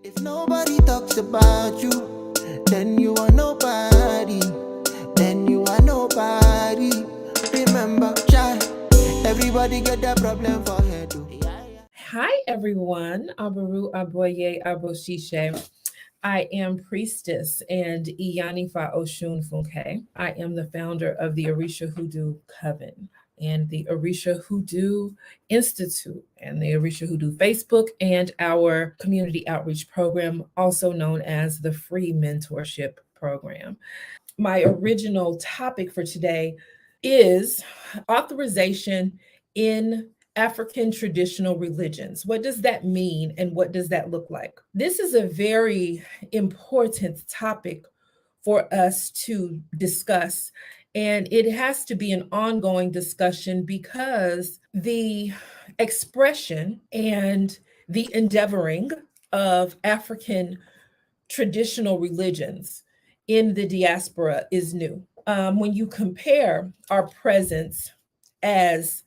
If nobody talks about you, then you are nobody. Then you are nobody. Remember, child, everybody get that problem for head. Hi, everyone. Abaru Aboye Aboshishe. I am Priestess and Iyanifa Oshun Funke. I am the founder of the Orisha Hoodoo Coven and the Orisha Hoodoo Institute and the Orisha Hoodoo Facebook and our community outreach program, also known as the Free Mentorship Program. My original topic for today is authorization in African traditional religions. What does that mean and what does that look like? This is a very important topic for us to discuss. And it has to be an ongoing discussion because the expression and the endeavoring of African traditional religions in the diaspora is new. When you compare our presence as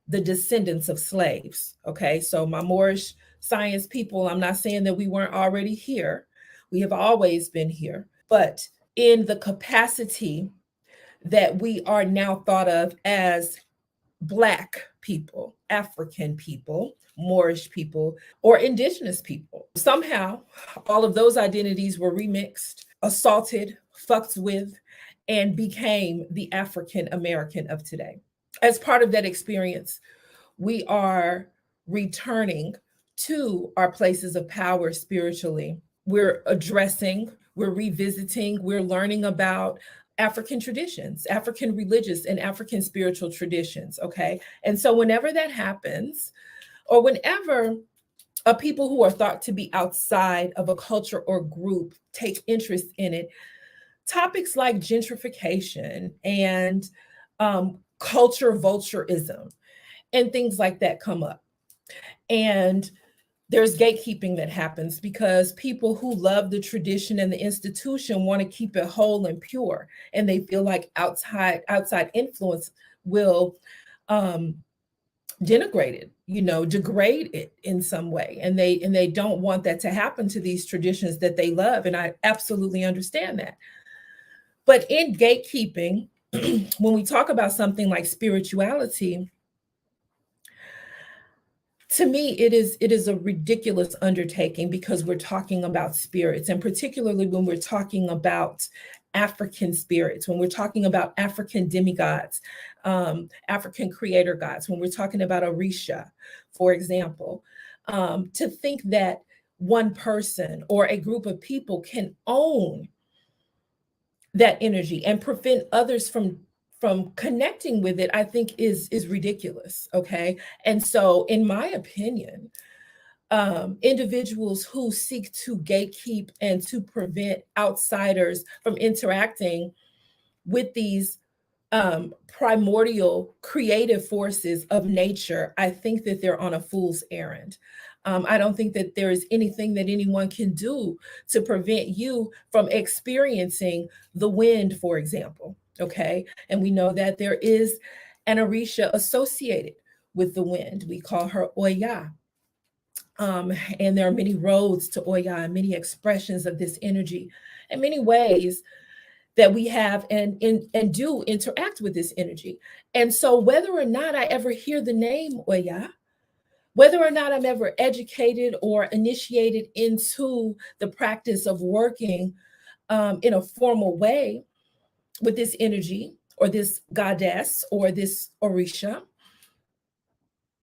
the descendants of slaves, okay, so my Moorish science people, I'm not saying that we weren't already here. We have always been here, but in the capacity that we are now thought of as Black people, African people, Moorish people, or indigenous people. Somehow, all of those identities were remixed, assaulted, fucked with, and became the African American of today. As part of that experience, we are returning to our places of power spiritually. We're addressing, we're revisiting, we're learning about African traditions, African religious and African spiritual traditions. Okay. And so, whenever that happens, or whenever a people who are thought to be outside of a culture or group take interest in it, topics like gentrification and culture vultureism and things like that come up. And there's gatekeeping that happens because people who love the tradition and the institution want to keep it whole and pure, and they feel like outside influence will um, denigrate it, degrade it in some way, and they don't want that to happen to these traditions that they love, and I absolutely understand that. But in gatekeeping, when we talk about something like spirituality, to me it is a ridiculous undertaking because we're talking about spirits, and particularly when we're talking about African spirits, when we're talking about African demigods, African creator gods, when we're talking about Orisha, for example, to think that one person or a group of people can own that energy and prevent others from connecting with it, I think is ridiculous. Okay. And so, in my opinion, individuals who seek to gatekeep and to prevent outsiders from interacting with these primordial creative forces of nature, I think that they're on a fool's errand. I don't think that there is anything that anyone can do to prevent you from experiencing the wind, for example. Okay. And we know that there is an Orisha associated with the wind. We call her Oya. And there are many roads to Oya and many expressions of this energy and many ways that we have and do interact with this energy. And so, whether or not I ever hear the name Oya, whether or not I'm ever educated or initiated into the practice of working in a formal way with this energy or this goddess or this Orisha,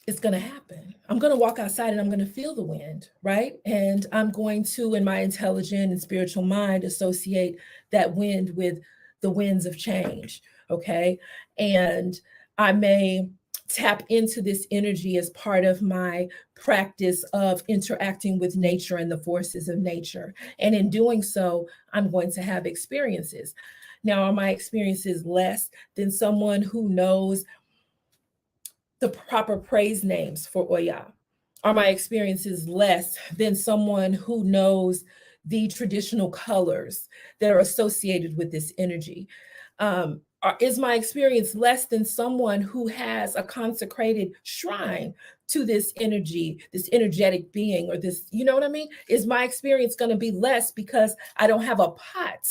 it's going to happen. I'm going to walk outside and I'm going to feel the wind, right? And I'm going to, in my intelligent and spiritual mind, associate that wind with the winds of change, okay? And I may tap into this energy as part of my practice of interacting with nature and the forces of nature. And in doing so, I'm going to have experiences. Now, are my experiences less than someone who knows the proper praise names for Oya? Are my experiences less than someone who knows the traditional colors that are associated with this energy? Is my experience less than someone who has a consecrated shrine to this energy, this energetic being, or this, you know what I mean? Is my experience going to be less because I don't have a pot?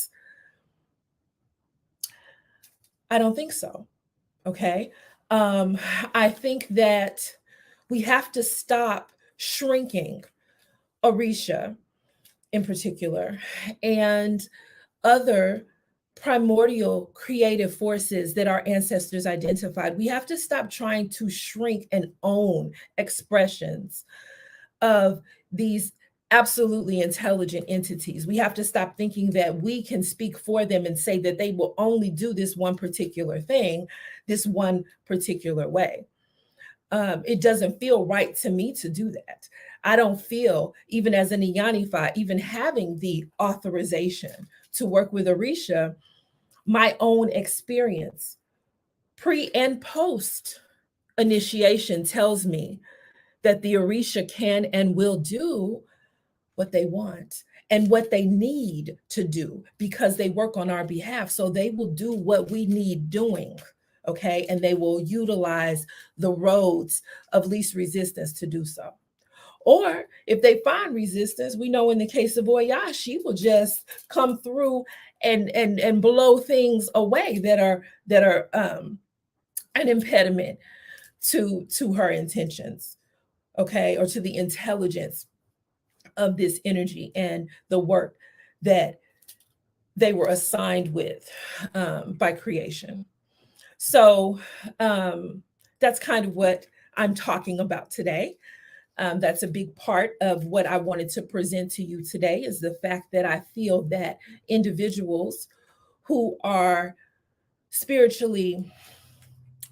I don't think so. Okay. Um, I think that we have to stop shrinking Orisha in particular and other primordial creative forces that our ancestors identified. We have to stop trying to shrink and own expressions of these absolutely intelligent entities. We have to stop thinking that we can speak for them and say that they will only do this one particular thing, this one particular way. It doesn't feel right to me to do that. I don't feel, even as an Iyanifa, even having the authorization to work with Orisha, my own experience, pre and post initiation, tells me that the Orisha can and will do what they want and what they need to do because they work on our behalf. So they will do what we need doing. Okay. And they will utilize the roads of least resistance to do so. Or if they find resistance, we know in the case of Oya, she will just come through and blow things away that are an impediment to her intentions, okay, or to the intelligence of this energy and the work that they were assigned with by creation. So that's kind of what I'm talking about today. That's a big part of what I wanted to present to you today is the fact that I feel that individuals who are spiritually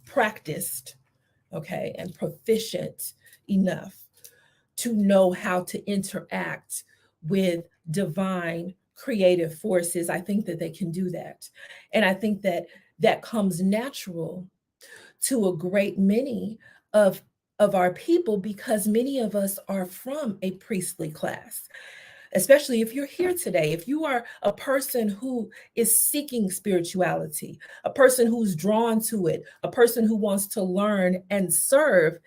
practiced, okay, and proficient enough to know how to interact with divine creative forces, I think that they can do that. And I think that that comes natural to a great many of our people because many of us are from a priestly class. Especially if you're here today, if you are a person who is seeking spirituality, a person who's drawn to it, a person who wants to learn and serve,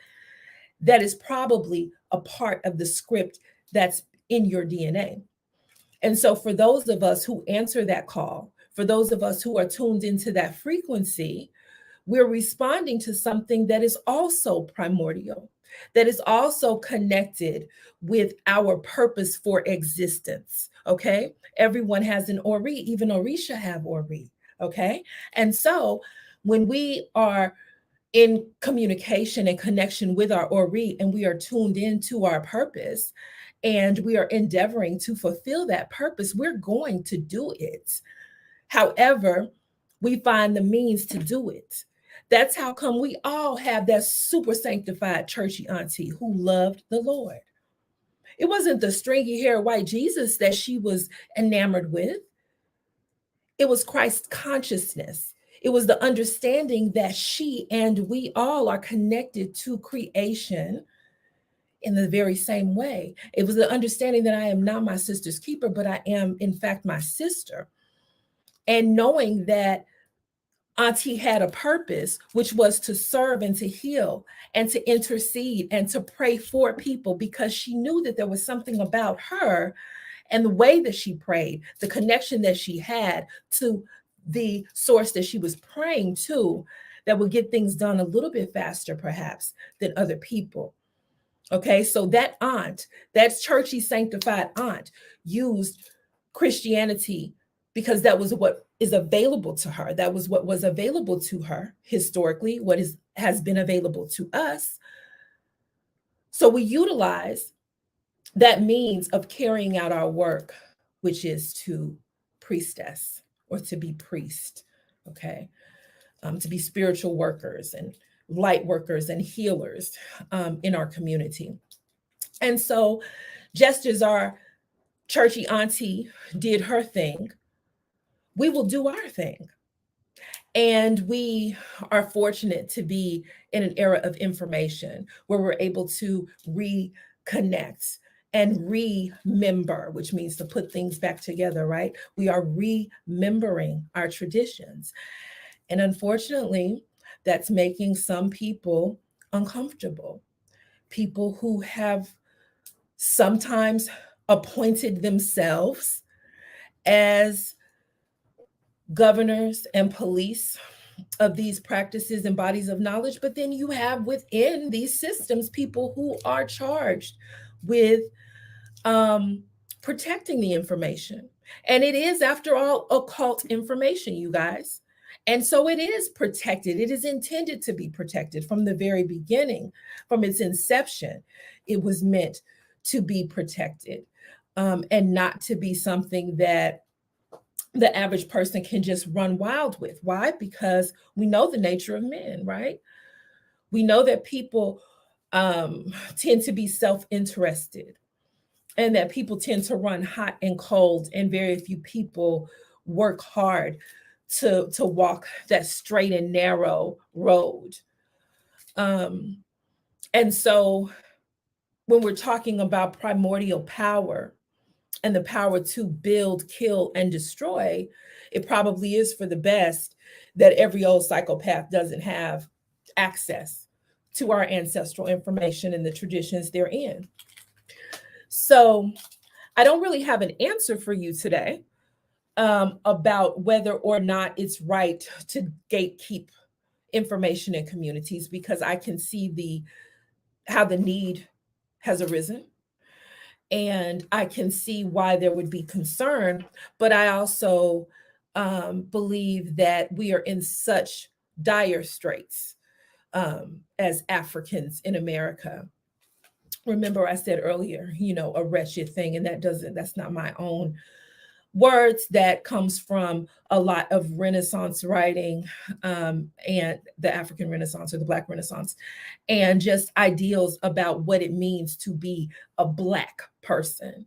that is probably a part of the script that's in your DNA. And so, for those of us who answer that call, for those of us who are tuned into that frequency, we're responding to something that is also primordial, that is also connected with our purpose for existence. Okay. Everyone has an Ori, even Orisha have Ori. Okay. And so, when we are in communication and connection with our Ori, and we are tuned into our purpose, and we are endeavoring to fulfill that purpose, we're going to do it. However, we find the means to do it. That's how come we all have that super sanctified churchy auntie who loved the Lord. It wasn't the stringy hair white Jesus that she was enamored with. It was Christ's consciousness. It was the understanding that she and we all are connected to creation in the very same way. It was the understanding that I am not my sister's keeper, but I am, in fact, my sister. And knowing that Auntie had a purpose, which was to serve and to heal and to intercede and to pray for people because she knew that there was something about her and the way that she prayed, the connection that she had to the source that she was praying to, that would get things done a little bit faster, perhaps, than other people. Okay, so that aunt, that churchy sanctified aunt, used Christianity because that was what is available to her. That was what was available to her historically, what has been available to us. So we utilize that means of carrying out our work, which is to priestess or to be priest, okay, to be spiritual workers and light workers and healers in our community. And so, just as our churchy auntie did her thing, we will do our thing. And we are fortunate to be in an era of information where we're able to reconnect and remember, which means to put things back together, right? We are remembering our traditions. And unfortunately, that's making some people uncomfortable people who have sometimes appointed themselves as governors and police of these practices and bodies of knowledge. But then you have within these systems people who are charged with um, protecting the information. And it is, after all, occult information, you guys. And so it is protected. It is intended to be protected from the very beginning, from its inception. It was meant to be protected, and not to be something that the average person can just run wild with. Why? Because we know the nature of men, right? We know that people tend to be self interested, and that people tend to run hot and cold, and very few people work hard to walk that straight and narrow road. Um, and so when we're talking about primordial power and the power to build, kill, and destroy, it probably is for the best that every old psychopath doesn't have access to our ancestral information and the traditions they're in. So I don't really have an answer for you today about whether or not it's right to gatekeep information in communities, because I can see how the need has arisen, and I can see why there would be concern. But I also believe that we are in such dire straits as Africans in America. Remember, I said earlier, a wretched thing, and that's not my own words. That comes from a lot of Renaissance writing, and the African Renaissance, or the Black Renaissance, and just ideals about what it means to be a Black person.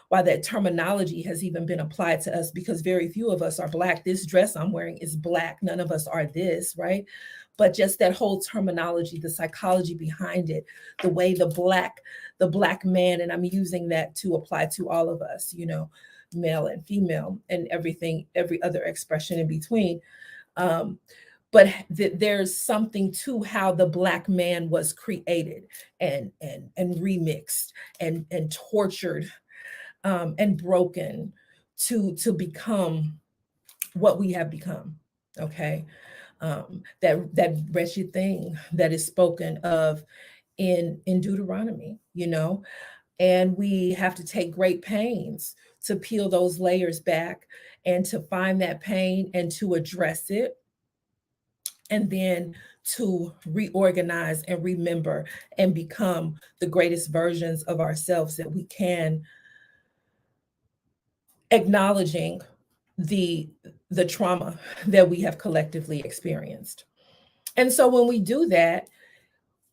Why that terminology has even been applied to us, because very few of us are Black. This dress I'm wearing is Black. None of us are this, right? But just that whole terminology, the psychology behind it, the way the black man, and I'm using that to apply to all of us, male and female, and every other expression in between. But there's something to how the Black man was created and remixed and tortured, and broken to become what we have become. Okay. That wretched thing that is spoken of in Deuteronomy, and we have to take great pains to peel those layers back and to find that pain and to address it, and then to reorganize and remember and become the greatest versions of ourselves that we can, acknowledging the trauma that we have collectively experienced. And so when we do that,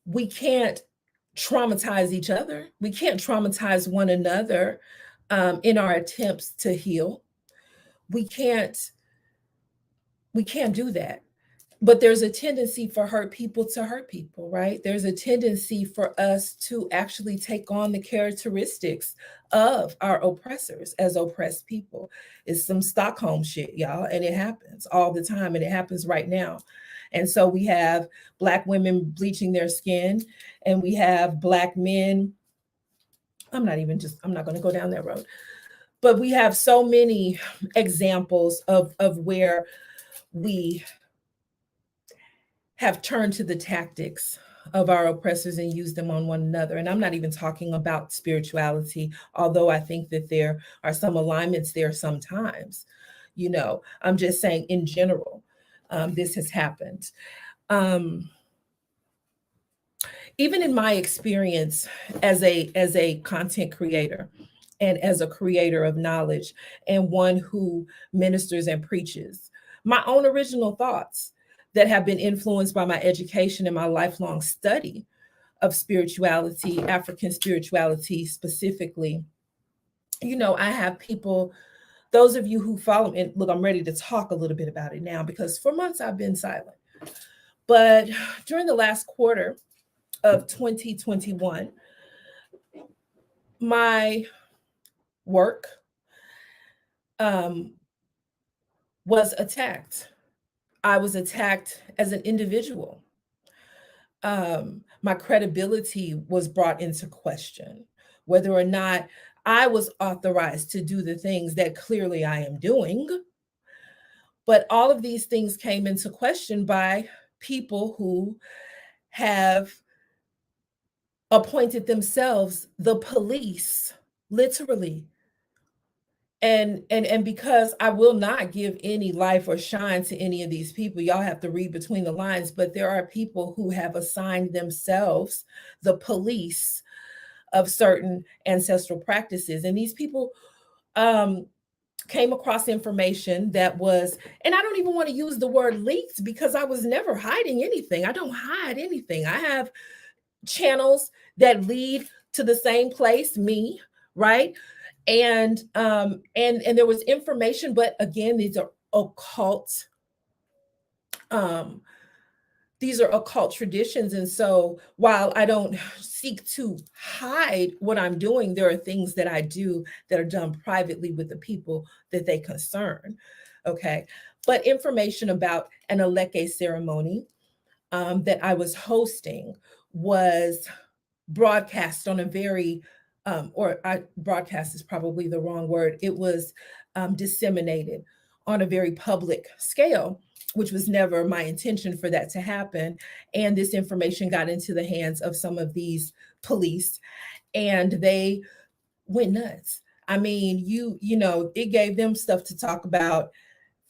we can't traumatize each other. We can't traumatize one another in our attempts to heal. We can't do that. But there's a tendency for hurt people to hurt people, right? There's a tendency for us to actually take on the characteristics of our oppressors as oppressed people. It's some Stockholm shit, y'all, and it happens all the time, and it happens right now. And so we have Black women bleaching their skin, and we have Black men. I'm not going to go down that road. But we have so many examples of where we have turned to the tactics of our oppressors and used them on one another. And I'm not even talking about spirituality, although I think that there are some alignments there sometimes. I'm just saying in general, this has happened. Even in my experience as a content creator and as a creator of knowledge, and one who ministers and preaches, my own original thoughts that have been influenced by my education and my lifelong study of spirituality, African spirituality specifically. I have people, those of you who follow me, and look, I'm ready to talk a little bit about it now, because for months I've been silent. But during the last quarter of 2021, my work was attacked. I was attacked as an individual. my credibility was brought into question, whether or not I was authorized to do the things that clearly I am doing. But all of these things came into question by people who have appointed themselves the police, literally. And because I will not give any life or shine to any of these people, y'all have to read between the lines, but there are people who have assigned themselves the police of certain ancestral practices. And these people came across information that was, and I don't even want to use the word leaked because I was never hiding anything. I don't hide anything. I have channels that lead to the same place, me, right? And there was information, but again, um these are occult traditions. And so while I don't seek to hide what I'm doing, there are things that I do that are done privately with the people that they concern. Okay. But information about an Aleke ceremony that I was hosting was broadcast on a very, broadcast is probably the wrong word. It was disseminated on a very public scale, which was never my intention for that to happen. And this information got into the hands of some of these police, and they went nuts. I mean, you know, it gave them stuff to talk about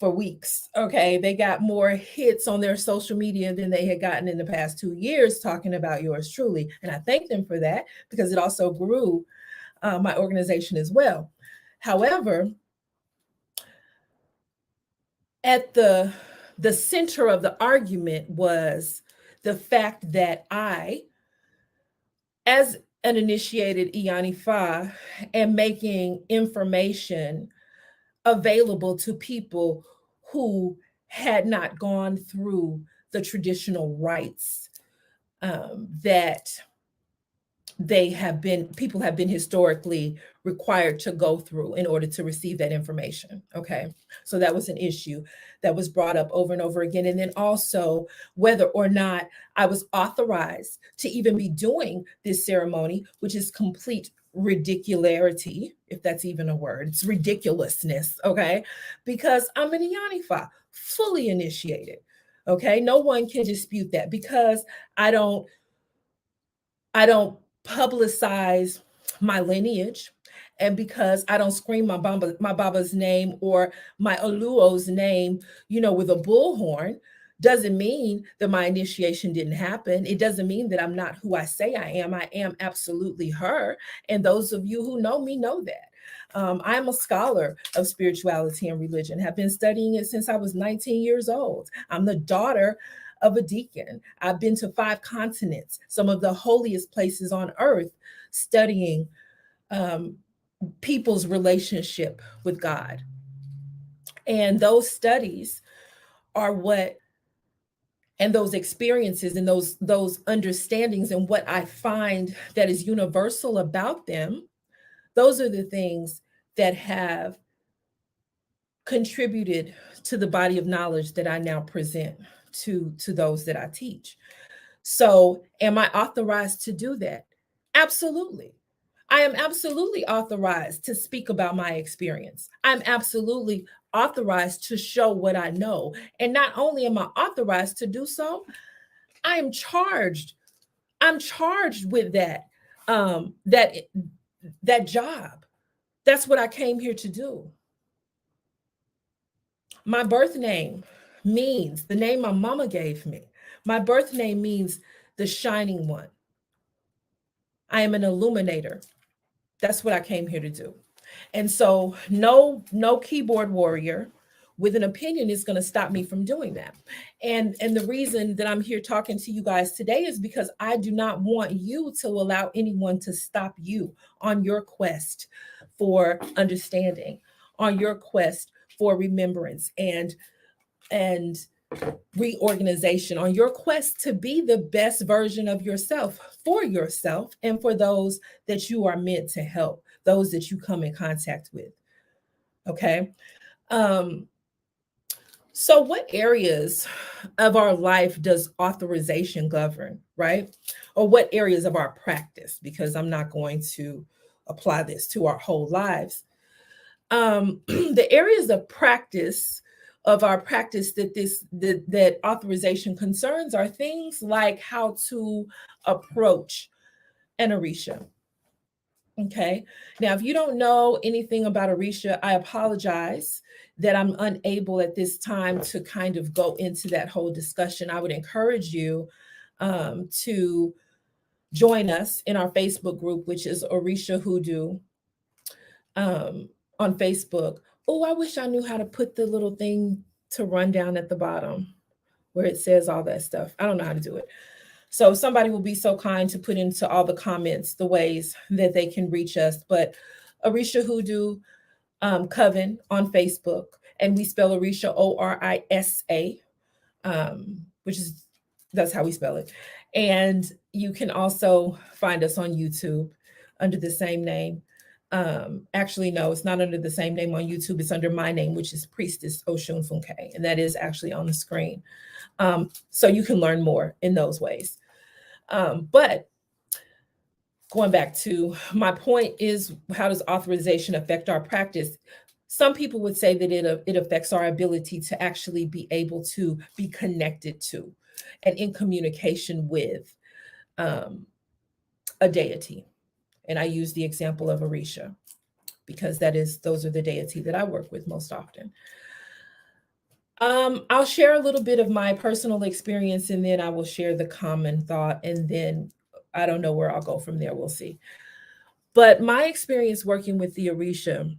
for weeks. Okay. They got more hits on their social media than they had gotten in the past 2 years talking about yours truly. And I thank them for that because it also grew my organization as well. However, at the center of the argument was the fact that I, as an initiated Iyanifa, am making information available to people who had not gone through the traditional rites that people have been historically required to go through in order to receive that information. Okay. So that was an issue that was brought up over and over again. And then also whether or not I was authorized to even be doing this ceremony, which is complete ridicularity, if that's even a word. It's ridiculousness. Okay. Because I'm an Iyanifa, fully initiated. Okay. No one can dispute that because I don't I don't publicize my lineage, and because I don't scream my baba's name or my Oluo's name, you know, with a bullhorn, doesn't mean that my initiation didn't happen. It doesn't mean that I'm not who I say I am. I am absolutely her. And those of you who know me know that. I'm a scholar of spirituality and religion, have been studying it since I was 19 years old. I'm the daughter of a deacon. I've been to 5 continents, some of the holiest places on earth, studying um, people's relationship with God. And those studies are what, and those experiences and those understandings and what I find that is universal about them, those are the things that have contributed to the body of knowledge that I now present to those that I teach. So, am I authorized to do that? Absolutely. I am absolutely authorized to speak about my experience. I'm absolutely authorized to show what I know. And not only am I authorized to do so, I am charged. I'm charged with that that job. That's what I came here to do. My birth name means the name my mama gave me. My birth name means the shining one. I am an illuminator. That's what I came here to do. And so no keyboard warrior with an opinion is going to stop me from doing that. And the reason that I'm here talking to you guys today is because I do not want you to allow anyone to stop you on your quest for understanding, on your quest for remembrance and reorganization, on your quest to be the best version of yourself for yourself and for those that you are meant to help, those that you come in contact with. Okay. Um, So, what areas of our life does authorization govern, right? Or what areas of our practice? Because I'm not going to apply this to our whole lives. The areas of practice of our practice that authorization concerns are things like how to approach an Orisha. Okay. Now, if you don't know anything about Orisha, I apologize that I'm unable at this time to kind of go into that whole discussion. I would encourage you to join us in our Facebook group, which is Orisha Hoodoo on Facebook. Oh, I wish I knew how to put the little thing to run down at the bottom where it says all that stuff. I don't know how to do it. So somebody will be so kind to put into all the comments the ways that they can reach us. But Orisha Hoodoo Coven on Facebook, and we spell Orisha Orisa, which is that's how we spell it. And you can also find us on YouTube under the same name. Actually, no, it's not under the same name on YouTube. It's under my name, which is Priestess Osun Funke, and that is actually on the screen. So you can learn more in those ways. But going back to my point is, how does authorization affect our practice? Some people would say that it affects our ability to actually be able to be connected to and in communication with um, a deity. And I use the example of Orisha because those are the deity that I work with most often. I'll share a little bit of my personal experience and then I will share the common thought, and then I don't know where I'll go from there. We'll see. But my experience working with the Orisha.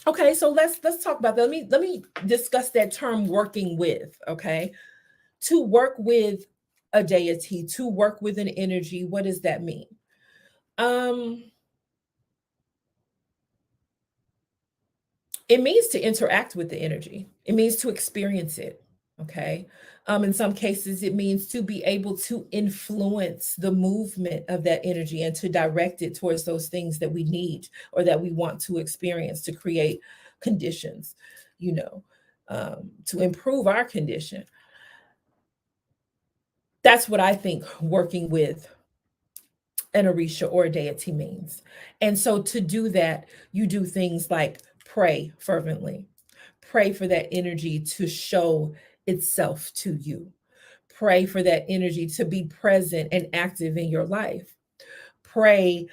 Okay, so let's talk about that. Let me discuss that term working with, okay? To work with a deity, to work with an energy, what does that mean? Um it means to interact with the energy. It means to experience it. Okay. In some cases, it means to be able to influence the movement of that energy and to direct it towards those things that we need or that we want to experience to create conditions, you know, to improve our condition. That's what I think working with an Orisha or a deity means. And so to do that, you do things like pray fervently, pray for that energy to show itself to you, pray for that energy to be present and active in your life, pray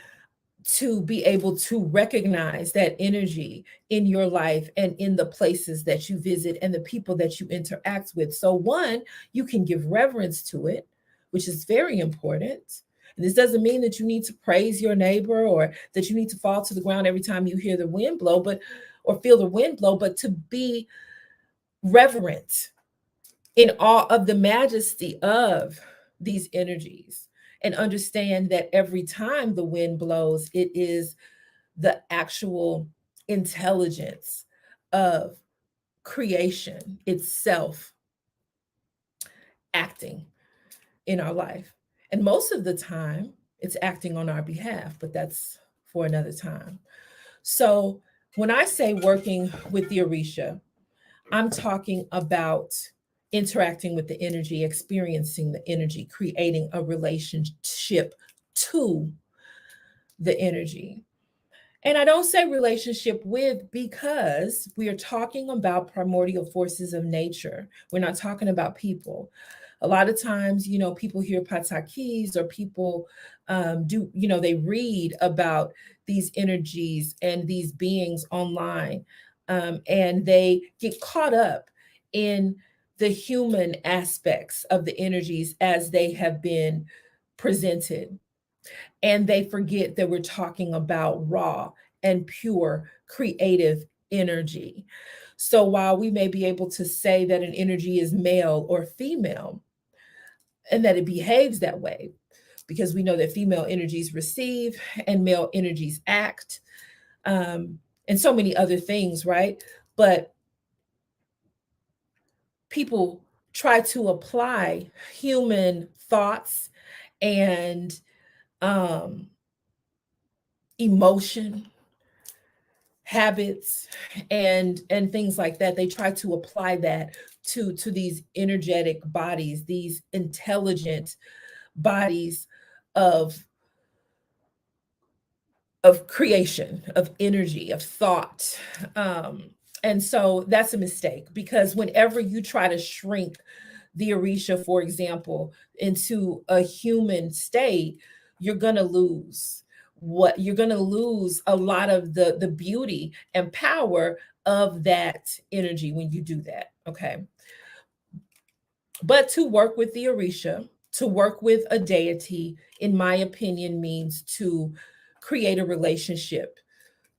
to be able to recognize that energy in your life and in the places that you visit and the people that you interact with. So, one, you can give reverence to it, which is very important. And this doesn't mean that you need to praise your neighbor or that you need to fall to the ground every time you hear the wind blow, but or feel the wind blow, but to be reverent in awe of the majesty of these energies and understand that every time the wind blows, it is the actual intelligence of creation itself acting in our life. And most of the time, it's acting on our behalf, but that's for another time. So when I say working with the Orisha, I'm talking about interacting with the energy, experiencing the energy, creating a relationship to the energy. And I don't say relationship with because we are talking about primordial forces of nature. We're not talking about people. A lot of times, people hear patakis or people they read about these energies and these beings online, and they get caught up in the human aspects of the energies as they have been presented, and they forget that we're talking about raw and pure creative energy. So while we may be able to say that an energy is male or female and that it behaves that way, because we know that female energies receive and male energies act, and so many other things, right? But people try to apply human thoughts and emotion, habits and things like that. They try to apply that to these energetic bodies, these intelligent bodies of creation, of energy, of thought. Um, and so that's a mistake, because whenever you try to shrink the Orisha, for example, into a human state, you're going to lose what you're going to lose a lot of the beauty and power of that energy when you do that. Okay. But to work with the Orisha, to work with a deity, in my opinion, means to create a relationship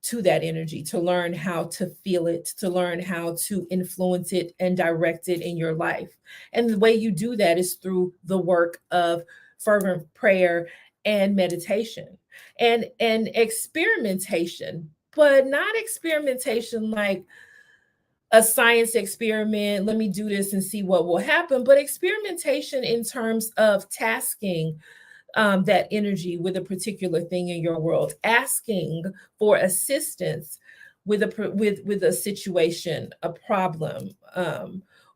to that energy, to learn how to feel it, to learn how to influence it and direct it in your life. And the way you do that is through the work of fervent prayer and meditation and experimentation, but not experimentation like a science experiment. Let me do this and see what will happen. But experimentation in terms of tasking that energy with a particular thing in your world, asking for assistance with a situation, a problem,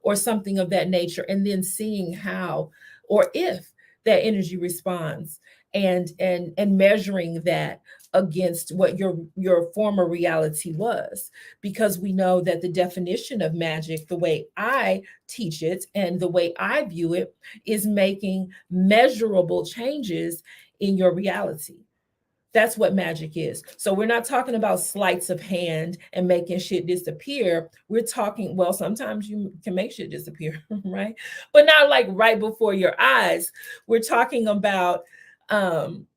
or something of that nature, and then seeing how or if that energy responds, and measuring that against what your former reality was. Because we know that the definition of magic, the way I teach it and the way I view it, is making measurable changes in your reality. That's what magic is. So we're not talking about sleights of hand and making shit disappear. We're talking, well, sometimes you can make shit disappear, right? But not like right before your eyes. We're talking about um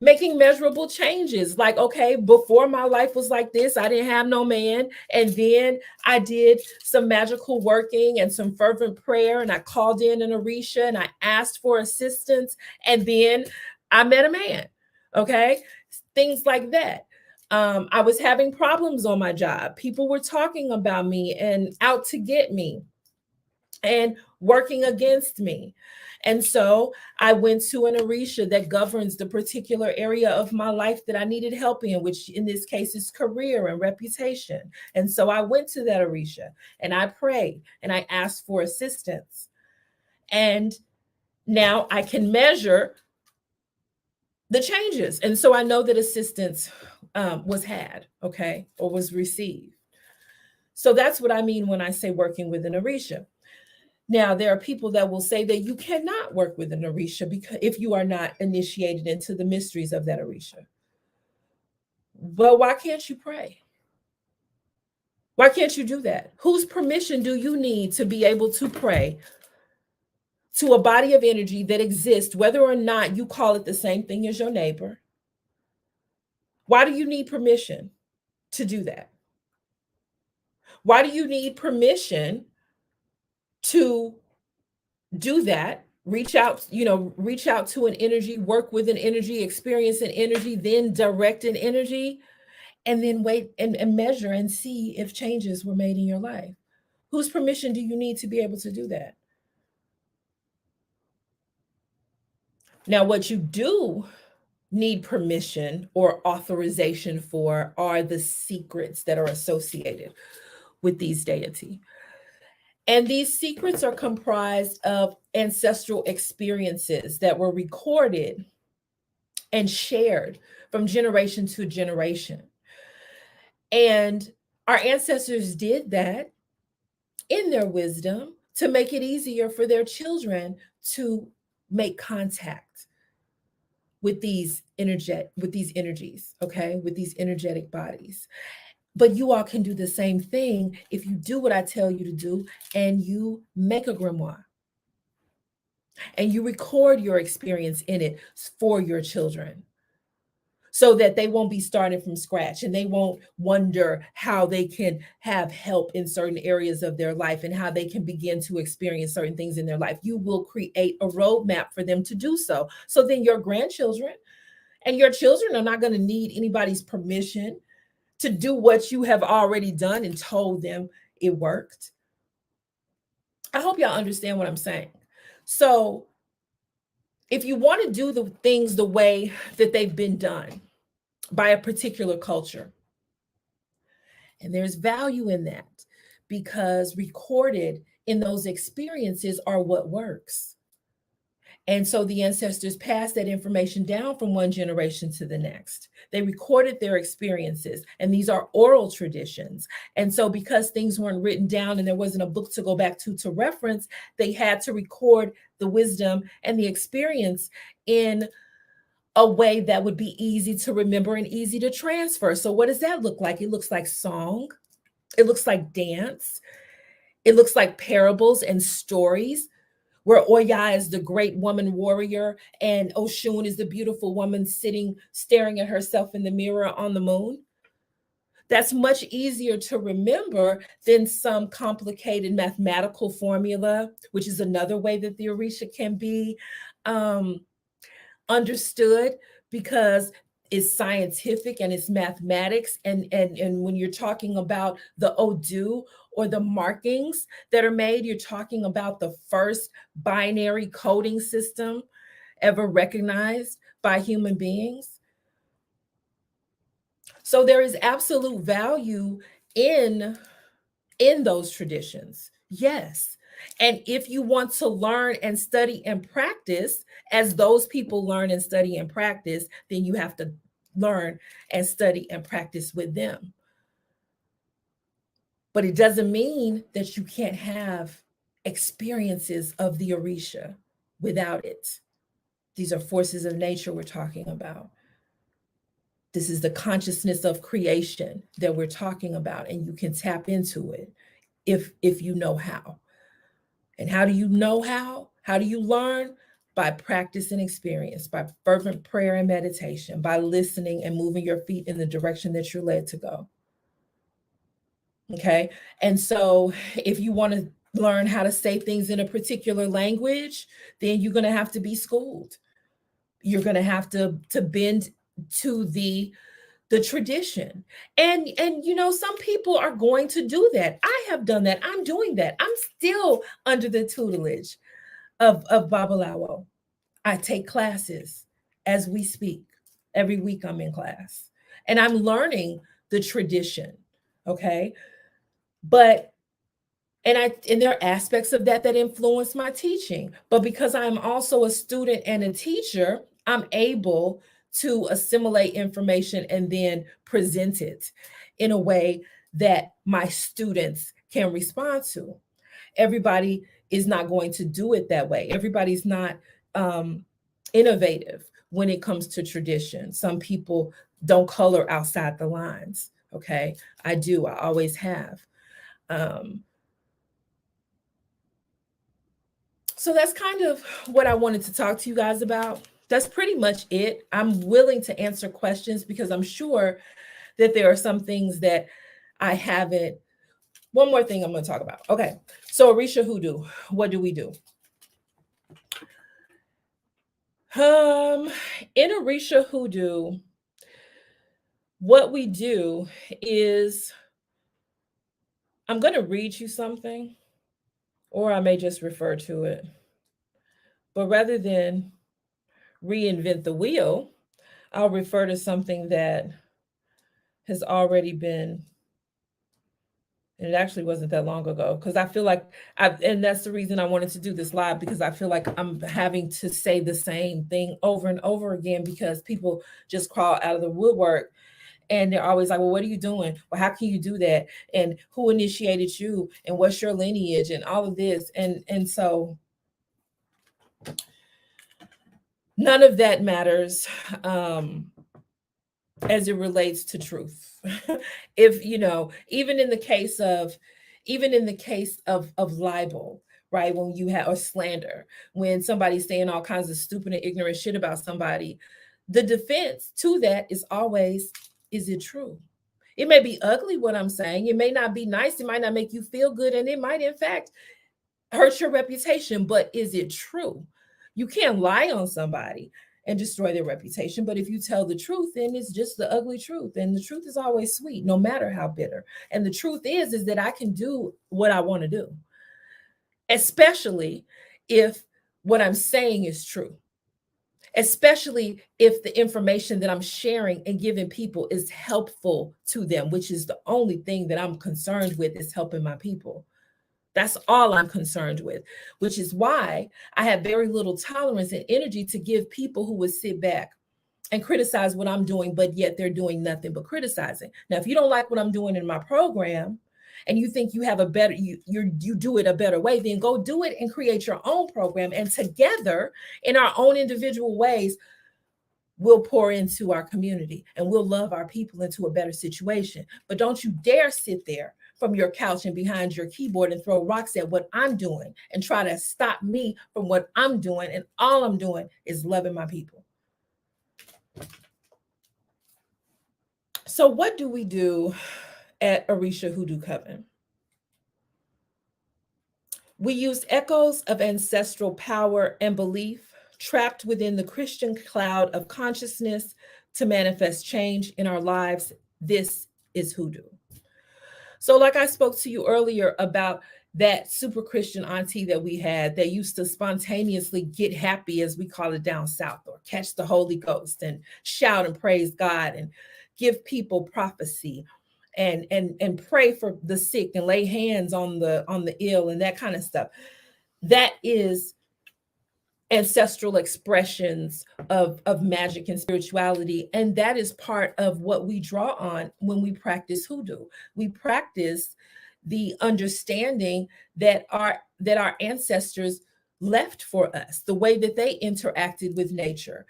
making measurable changes. Like, okay, before my life was like this, I didn't have no man. And then I did some magical working and some fervent prayer, and I called in an Orisha and I asked for assistance. And then I met a man. Okay. Things like that. I was having problems on my job. People were talking about me and out to get me and working against me. And so I went to an Orisha that governs the particular area of my life that I needed help in, which in this case is career and reputation. And so I went to that Orisha and I prayed and I asked for assistance. And now I can measure the changes. And so I know that assistance was had, okay, or was received. So that's what I mean when I say working with an Orisha. Now, there are people that will say that you cannot work with an Orisha because if you are not initiated into the mysteries of that Orisha. But why can't you pray? Why can't you do that? Whose permission do you need to be able to pray to a body of energy that exists, whether or not you call it the same thing as your neighbor? Why do you need permission to do that? Why do you need permission to do that? Reach out to an energy, work with an energy, experience an energy, then direct an energy, and then wait and measure and see if changes were made in your life. Whose permission do you need to be able to do that? Now, what you do need permission or authorization for are the secrets that are associated with these deity. And these secrets are comprised of ancestral experiences that were recorded and shared from generation to generation. And our ancestors did that in their wisdom to make it easier for their children to make contact with these energies, okay, with these energetic bodies. But you all can do the same thing if you do what I tell you to do and you make a grimoire and you record your experience in it for your children, so that they won't be starting from scratch and they won't wonder how they can have help in certain areas of their life and how they can begin to experience certain things in their life. You will create a roadmap for them to do so. So then your grandchildren and your children are not going to need anybody's permission to do what you have already done and told them it worked. I hope y'all understand what I'm saying. So if you want to do the things the way that they've been done by a particular culture, And there's value in that because recorded in those experiences are what works. And so the ancestors passed that information down from one generation to the next. They recorded their experiences, and these are oral traditions. And so, because things weren't written down and there wasn't a book to go back to reference, they had to record the wisdom and the experience in a way that would be easy to remember and easy to transfer. So, what does that look like? It looks like song, it looks like dance, it looks like parables and stories where Oya is the great woman warrior and Oshun is the beautiful woman sitting, staring at herself in the mirror on the moon. That's much easier to remember than some complicated mathematical formula, which is another way that the Orisha can be um, understood because it's scientific and it's mathematics. And when you're talking about the Odu or the markings that are made, you're talking about the first binary coding system ever recognized by human beings. So there is absolute value in those traditions. Yes. And if you want to learn and study and practice as those people learn and study and practice, then you have to learn and study and practice with them. But it doesn't mean that you can't have experiences of the Orisha without it. These are forces of nature we're talking about. This is the consciousness of creation that we're talking about, and you can tap into it if you know how. And how do you know how? How do you learn? By practice and experience, by fervent prayer and meditation, by listening and moving your feet in the direction that you're led to go. Okay. And so if you want to learn how to say things in a particular language, then you're going to have to be schooled. You're going to have to bend to the tradition. And you know, some people are going to do that. I have done that. I'm doing that. I'm still under the tutelage of Babalawo. I take classes as we speak. Every week I'm in class and I'm learning the tradition. Okay. But and there are aspects of that that influence my teaching. But because I'm also a student and a teacher, I'm able to assimilate information and then present it in a way that my students can respond to. Everybody is not going to do it that way. Everybody's not innovative when it comes to tradition. Some people don't color outside the lines. Okay. I do. I always have. So that's kind of what I wanted to talk to you guys about. That's pretty much it. I'm willing to answer questions because I'm sure that there are some things that I haven't. One more thing I'm going to talk about. Okay. So Orisha Hoodoo, what do we do? In Orisha Hoodoo, what we do is I'm going to read you something, or I may just refer to it. But rather than reinvent the wheel, I'll refer to something that has already been, and it actually wasn't that long ago, because I feel like and that's the reason I wanted to do this live, because I feel like I'm having to say the same thing over and over again because people just crawl out of the woodwork and they're always like, well, what are you doing? Well, how can you do that? And who initiated you? And what's your lineage? And all of this. And so none of that matters as it relates to truth. If you know, even in the case of libel, right? When you have, or slander, when somebody's saying all kinds of stupid and ignorant shit about somebody, the defense to that is always, is it true? It may be ugly what I'm saying. It may not be nice. It might not make you feel good. And it might, in fact, hurt your reputation. But is it true? You can't lie on somebody and destroy their reputation. But if you tell the truth, then it's just the ugly truth. And the truth is always sweet, no matter how bitter. And the truth is that I can do what I want to do, especially if what I'm saying is true. especially if the information that I'm sharing and giving people is helpful to them, which is the only thing that I'm concerned with, is helping my people. That's all I'm concerned with, which is why I have very little tolerance and energy to give people who would sit back and criticize what I'm doing, but yet they're doing nothing but criticizing. Now, if you don't like what I'm doing in my program and you think you have a better, you do it a better way, then go do it and create your own program. And together, in our own individual ways, we'll pour into our community and we'll love our people into a better situation. But don't you dare sit there from your couch and behind your keyboard and throw rocks at what I'm doing and try to stop me from what I'm doing. And all I'm doing is loving my people. So what do we do at Orisha Hoodoo Coven? We use echoes of ancestral power and belief trapped within the Christian cloud of consciousness to manifest change in our lives. This is Hoodoo. So like I spoke to you earlier about that super Christian auntie that we had that used to spontaneously get happy, as we call it down south, or catch the Holy Ghost and shout and praise God and give people prophecy and pray for the sick and lay hands on the ill and that kind of stuff. That is ancestral expressions of magic and spirituality. And that is part of what we draw on when we practice hoodoo. We practice the understanding that our ancestors left for us, the way that they interacted with nature.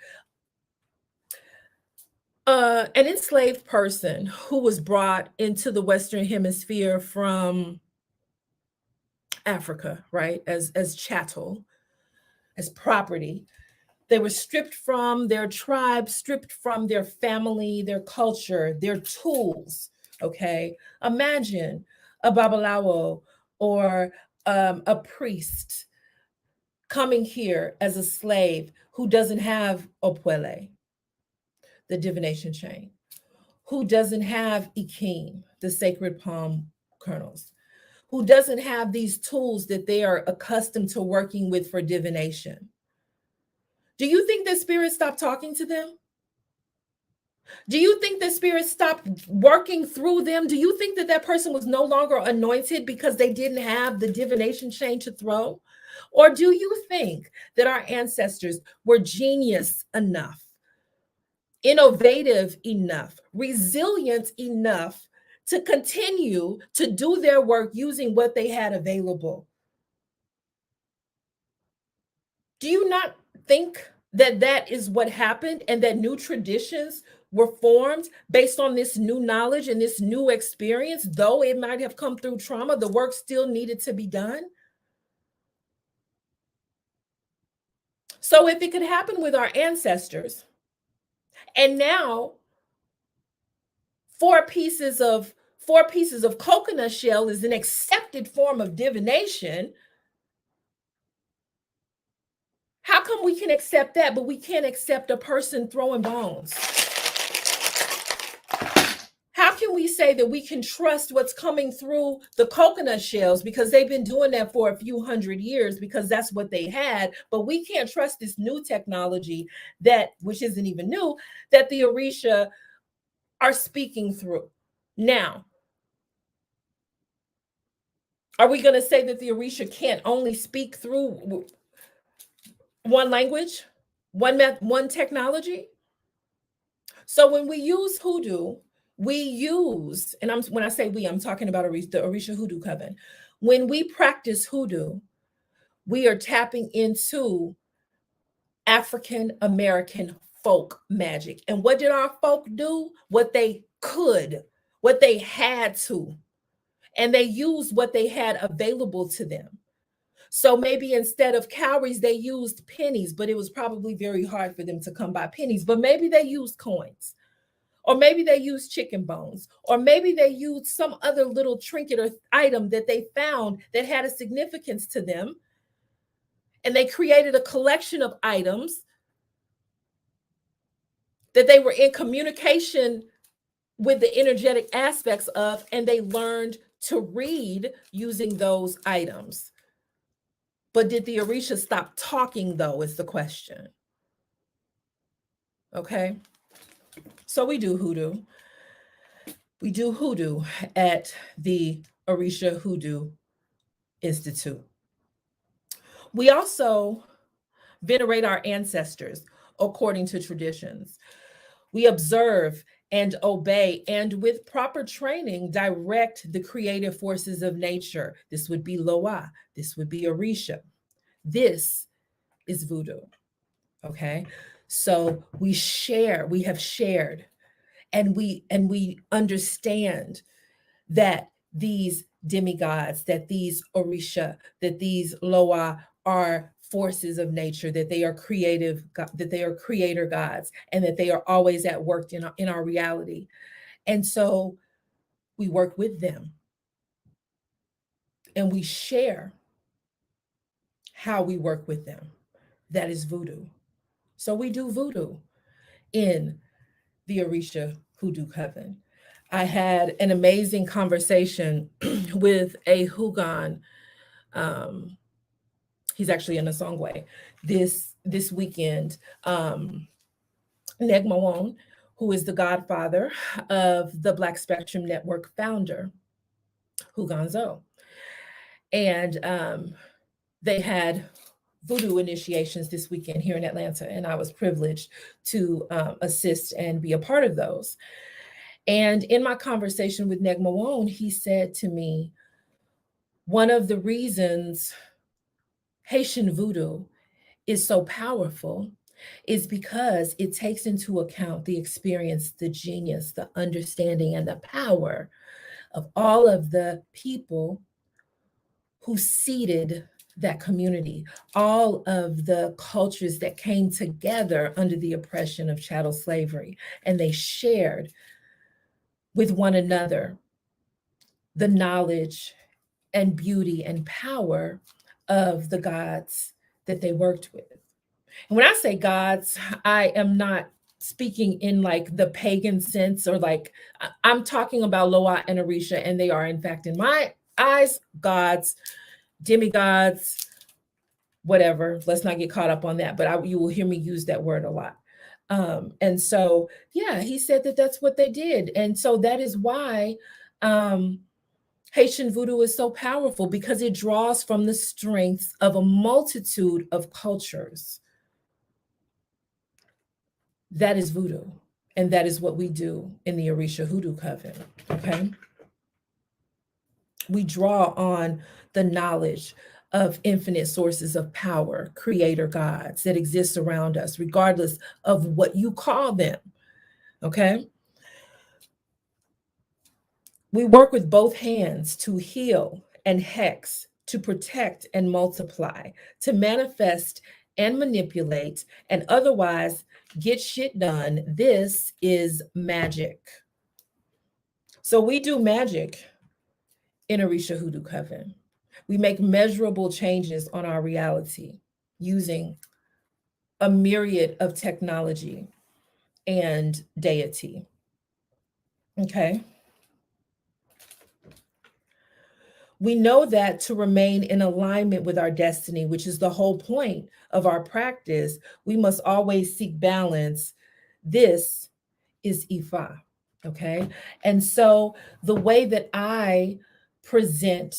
An enslaved person who was brought into the Western Hemisphere from Africa, right, as chattel, as property. They were stripped from their tribe, stripped from their family, their culture, their tools. Okay, imagine a babalawo or a priest coming here as a slave who doesn't have opwele, the divination chain, who doesn't have ikim, the sacred palm kernels, who doesn't have these tools that they are accustomed to working with for divination. Do you think that spirit stopped talking to them? Do you think that spirit stopped working through them? Do you think that that person was no longer anointed because they didn't have the divination chain to throw? Or do you think that our ancestors were genius enough, innovative enough, resilient enough to continue to do their work using what they had available? Do you not think that that is what happened and that new traditions were formed based on this new knowledge and this new experience? Though it might have come through trauma, the work still needed to be done. So if it could happen with our ancestors, and now four pieces of coconut shell is an accepted form of divination, how come we can accept that, but we can't accept a person throwing bones? How can we say that we can trust what's coming through the coconut shells because they've been doing that for a few hundred years because that's what they had, but we can't trust this new technology that, which isn't even new, that the Orisha are speaking through? Now, are we going to say that the Orisha can't only speak through one language, one technology? So when we use hoodoo, we use, and when I say we, I'm talking about the Orisha Hoodoo Coven. When we practice hoodoo, we are tapping into African American folk magic. And what did our folk do? What they could, what they had to. And they used what they had available to them. So maybe instead of cowries, they used pennies, but it was probably very hard for them to come by pennies. But maybe they used coins. Or maybe they used chicken bones, or maybe they used some other little trinket or item that they found that had a significance to them. And they created a collection of items that they were in communication with the energetic aspects of, and they learned to read using those items. But did the Orisha stop talking, though, is the question. Okay. So we do hoodoo. We do hoodoo at the Orisha Hoodoo Institute. We also venerate our ancestors according to traditions. We observe and obey, and with proper training, direct the creative forces of nature. This would be Loa, this would be Orisha. This is voodoo. Okay. So we have shared, and we understand that these demigods, that these Orisha, that these Loa are forces of nature, that they are creative, that they are creator gods, and that they are always at work in our reality. And so we work with them and we share how we work with them. That is voodoo. So we do voodoo in the Orisha Hoodoo Coven. I had an amazing conversation with a Hugon. Um, he's actually in Asongwe this weekend. Negmawon, who is the godfather of the Black Spectrum Network founder, Hugonzo. And they had voodoo initiations this weekend here in Atlanta, and I was privileged to assist and be a part of those. And in my conversation with Negmawon, he said to me, one of the reasons Haitian voodoo is so powerful is because it takes into account the experience, the genius, the understanding, and the power of all of the people who seeded that community, all of the cultures that came together under the oppression of chattel slavery, and they shared with one another the knowledge and beauty and power of the gods that they worked with. And when I say gods, I am not speaking in like the pagan sense, or like I'm talking about Loa and Orisha, and they are in fact in my eyes gods, demigods, whatever. Let's not get caught up on that, but you will hear me use that word a lot. And so, yeah, he said that that's what they did. And so that is why Haitian voodoo is so powerful, because it draws from the strengths of a multitude of cultures. That is voodoo. And that is what we do in the Orisha Hoodoo Coven. Okay. We draw on the knowledge of infinite sources of power, creator gods that exist around us, regardless of what you call them. Okay. We work with both hands to heal and hex, to protect and multiply, to manifest and manipulate, and otherwise get shit done. This is magic. So we do magic in Orisha Hoodoo Coven. We make measurable changes on our reality using a myriad of technology and deity. Okay. We know that to remain in alignment with our destiny, which is the whole point of our practice, we must always seek balance. This is Ifa. Okay. And so the way that I present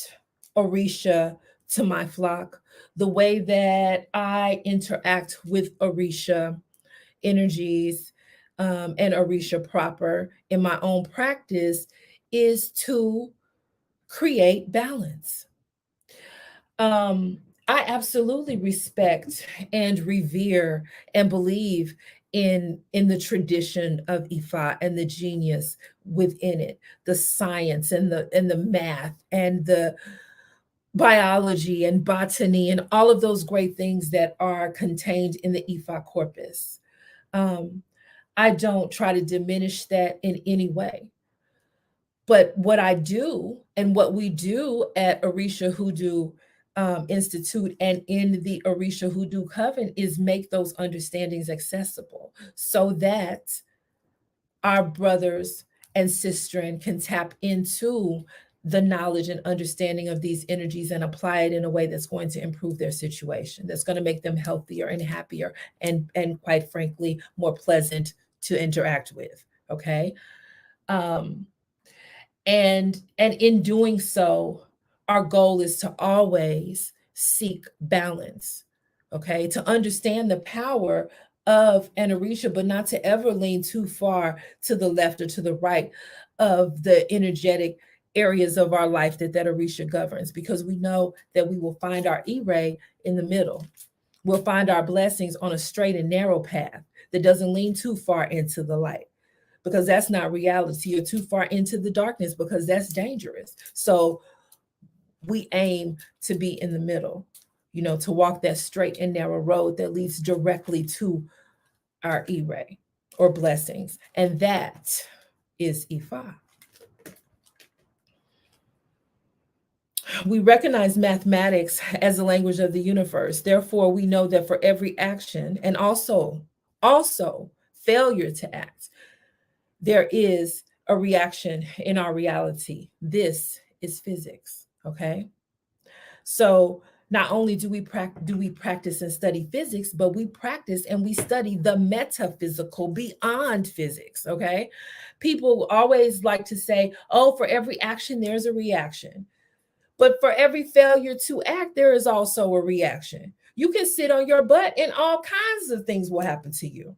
Orisha to my flock, the way that I interact with Orisha energies and Orisha proper in my own practice is to create balance. Um, I absolutely respect and revere and believe in the tradition of Ifa and the genius within it, the science and the math and the biology and botany and all of those great things that are contained in the Ifa corpus. Um, I don't try to diminish that in any way. But what I do and what we do at Orisha Hoodoo Institute and in the Orisha Hoodoo Coven is make those understandings accessible so that our brothers and sisters can tap into the knowledge and understanding of these energies and apply it in a way that's going to improve their situation, that's going to make them healthier and happier and quite frankly more pleasant to interact with. Okay. um and in doing so, our goal is to always seek balance. Okay, to understand the power of an Orisha, but not to ever lean too far to the left or to the right of the energetic areas of our life that Orisha governs, because we know that we will find our E-ray in the middle. We'll find our blessings on a straight and narrow path that doesn't lean too far into the light, because that's not reality, or too far into the darkness, because that's dangerous. So we aim to be in the middle, to walk that straight and narrow road that leads directly to our E-ray or blessings. And that is Ifa. We recognize mathematics as the language of the universe. Therefore, we know that for every action and also failure to act, there is a reaction in our reality. This is physics. Okay. So not only do we practice and study physics, but we practice and we study the metaphysical beyond physics. Okay. People always like to say, oh, for every action, there's a reaction. But for every failure to act, there is also a reaction. You can sit on your butt and all kinds of things will happen to you.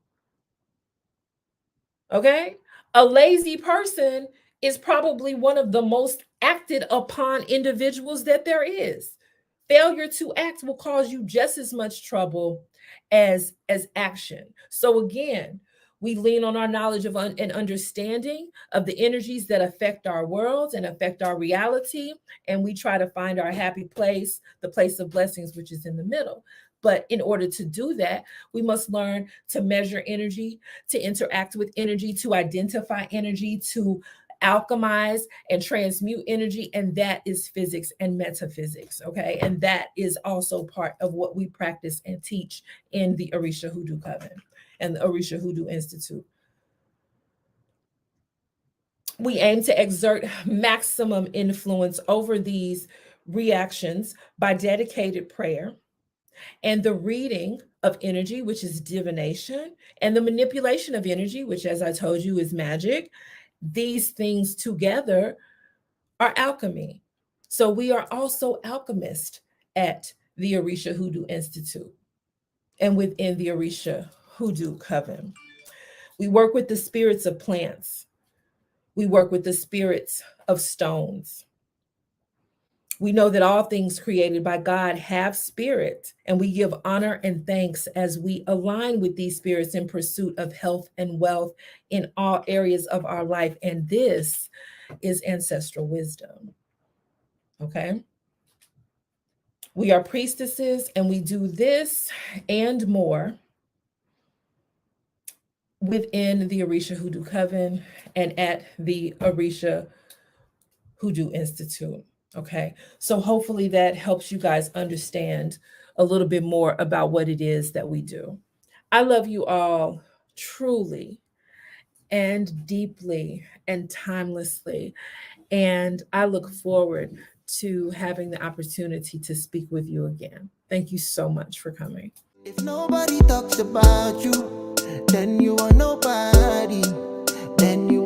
Okay. A lazy person is probably one of the most acted upon individuals that there is. Failure to act will cause you just as much trouble as action. So again, we lean on our knowledge of and understanding of the energies that affect our worlds and affect our reality, and we try to find our happy place, the place of blessings, which is in the middle. But in order to do that, we must learn to measure energy, to interact with energy, to identify energy, to alchemize and transmute energy. And that is physics and metaphysics. Okay. And that is also part of what we practice and teach in the Orisha Hoodoo Coven and the Orisha Hoodoo Institute. We aim to exert maximum influence over these reactions by dedicated prayer and the reading of energy, which is divination, and the manipulation of energy, which, as I told you, is magic. These things together are alchemy. So we are also alchemists at the Orisha Hoodoo Institute and within the Orisha Hoodoo Coven. We work with the spirits of plants. We work with the spirits of stones. We know that all things created by God have spirit, and we give honor and thanks as we align with these spirits in pursuit of health and wealth in all areas of our life. And this is ancestral wisdom. Okay. We are priestesses, and we do this and more within the Orisha Hoodoo Coven and at the Orisha Hoodoo Institute. Okay, so hopefully that helps you guys understand a little bit more about what it is that we do. I love you all truly and deeply and timelessly, and I look forward to having the opportunity to speak with you again. Thank you so much for coming. If nobody talks about you, then you are nobody. Then you